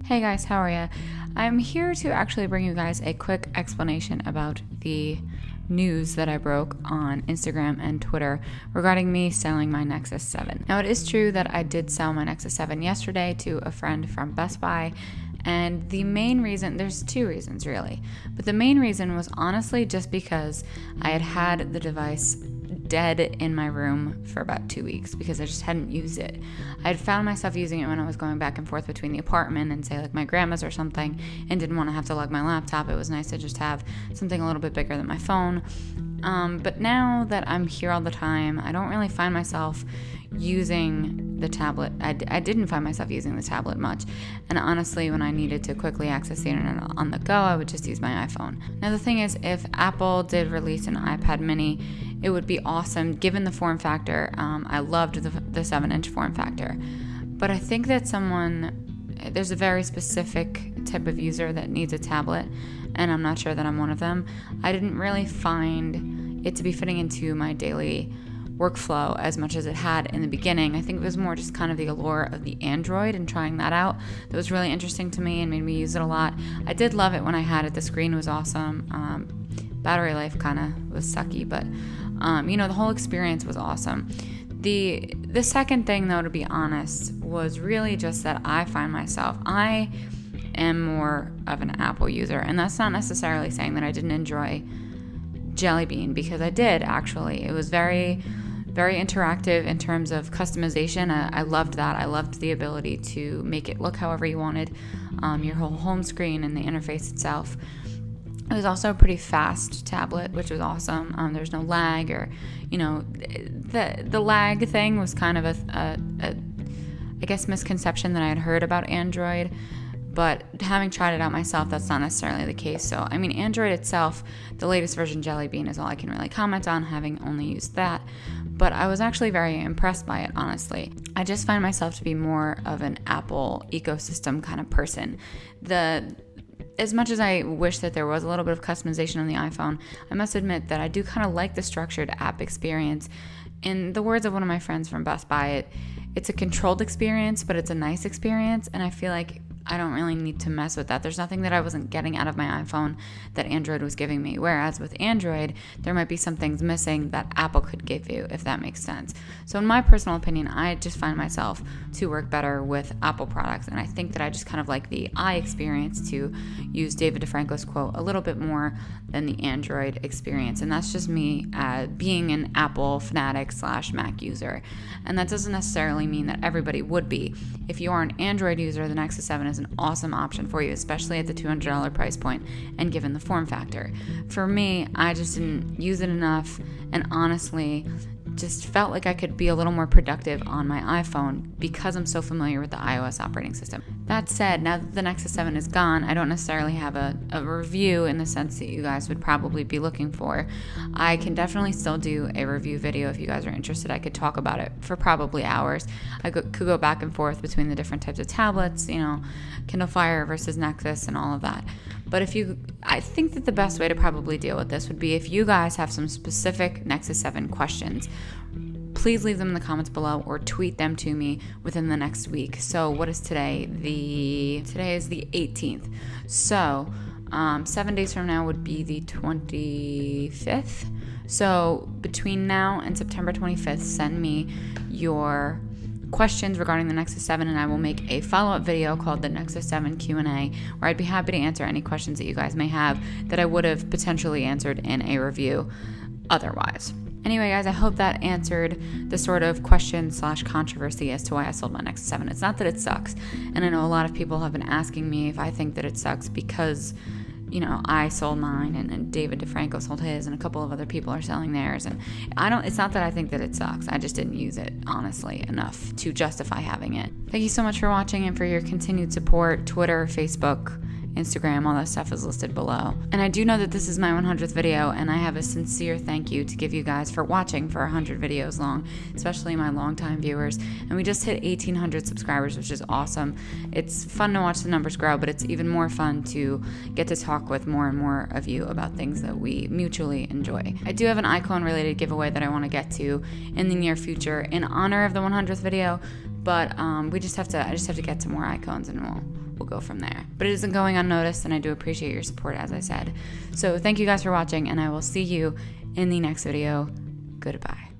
Hey guys, how are ya? I'm here to actually bring you guys a quick explanation about the news that I broke on Instagram and Twitter regarding me selling my Nexus 7. Now, it is true that I did sell my Nexus 7 yesterday to a friend from Best Buy, and the main reason, there's two reasons really, but the main reason was honestly just because I had had the device dead in my room for about 2 weeks because I just hadn't used it. I had found myself using it when I was going back and forth between the apartment and say like my grandma's or something, and didn't want to have to lug my laptop. It was nice to just have something a little bit bigger than my phone. But now that I'm here all the time, I don't really find myself using the tablet. I didn't find myself using the tablet much, and honestly, when I needed to quickly access the internet on the go, I would just use my iPhone. Now the thing is, if Apple did release an iPad mini, it would be awesome given the form factor. I loved the 7-inch form factor, but I think that there's a very specific type of user that needs a tablet, and I'm not sure that I'm one of them. I didn't really find it to be fitting into my daily workflow as much as it had in the beginning. I think it was more just kind of the allure of the Android and trying that out that was really interesting to me and made me use it a lot. I did love it when I had it. The screen was awesome. Battery life kind of was sucky, but the whole experience was awesome. The second thing, though, to be honest, was really just that I am more of an Apple user, and that's not necessarily saying that I didn't enjoy Jelly Bean, because I did actually. It was very, very interactive in terms of customization. I loved that. I loved the ability to make it look however you wanted, your whole home screen and the interface itself. It was also a pretty fast tablet, which was awesome. There's no lag, or the lag thing was kind of a I guess misconception that I had heard about Android. But having tried it out myself, that's not necessarily the case. So, I mean, Android itself, the latest version, Jelly Bean, is all I can really comment on, having only used that. But I was actually very impressed by it, honestly. I just find myself to be more of an Apple ecosystem kind of person. As much as I wish that there was a little bit of customization on the iPhone, I must admit that I do kind of like the structured app experience. In the words of one of my friends from Best Buy, it's a controlled experience, but it's a nice experience, and I feel like I don't really need to mess with that. There's nothing that I wasn't getting out of my iPhone that Android was giving me. Whereas with Android, there might be some things missing that Apple could give you, if that makes sense. So in my personal opinion, I just find myself to work better with Apple products. And I think that I just kind of like the eye experience, to use David DeFranco's quote, a little bit more than the Android experience. And that's just me being an Apple fanatic / Mac user. And that doesn't necessarily mean that everybody would be. If you are an Android user, the Nexus 7 is an awesome option for you, especially at the $200 price point and given the form factor. For me, I just didn't use it enough, and honestly just felt like I could be a little more productive on my iPhone because I'm so familiar with the iOS operating system. That said, now that the Nexus 7 is gone, I don't necessarily have a review in the sense that you guys would probably be looking for. I can definitely still do a review video if you guys are interested. I could talk about it for probably hours. I could go back and forth between the different types of tablets, Kindle Fire versus Nexus and all of that. But I think that the best way to probably deal with this would be if you guys have some specific Nexus 7 questions, please leave them in the comments below or tweet them to me within the next week. So what is today? Today is the 18th. So 7 days from now would be the 25th. So between now and September 25th, send me your questions regarding the Nexus 7, and I will make a follow-up video called the Nexus 7 Q&A, where I'd be happy to answer any questions that you guys may have that I would have potentially answered in a review otherwise. Anyway, guys, I hope that answered the sort of question / controversy as to why I sold my Nexus 7. It's not that it sucks, and I know a lot of people have been asking me if I think that it sucks because I sold mine and David DeFranco sold his, and a couple of other people are selling theirs. And it's not that I think that it sucks. I just didn't use it, honestly, enough to justify having it. Thank you so much for watching and for your continued support. Twitter, Facebook, Instagram, all that stuff is listed below. And I do know that this is my 100th video, and I have a sincere thank you to give you guys for watching for 100 videos long, especially my longtime viewers. And we just hit 1,800 subscribers, which is awesome. It's fun to watch the numbers grow, but it's even more fun to get to talk with more and more of you about things that we mutually enjoy. I do have an icon related giveaway that I want to get to in the near future in honor of the 100th video, but I just have to get to more icons, and we'll we'll go from there. But it isn't going unnoticed, and I do appreciate your support, as I said. So thank you guys for watching, and I will see you in the next video. Goodbye.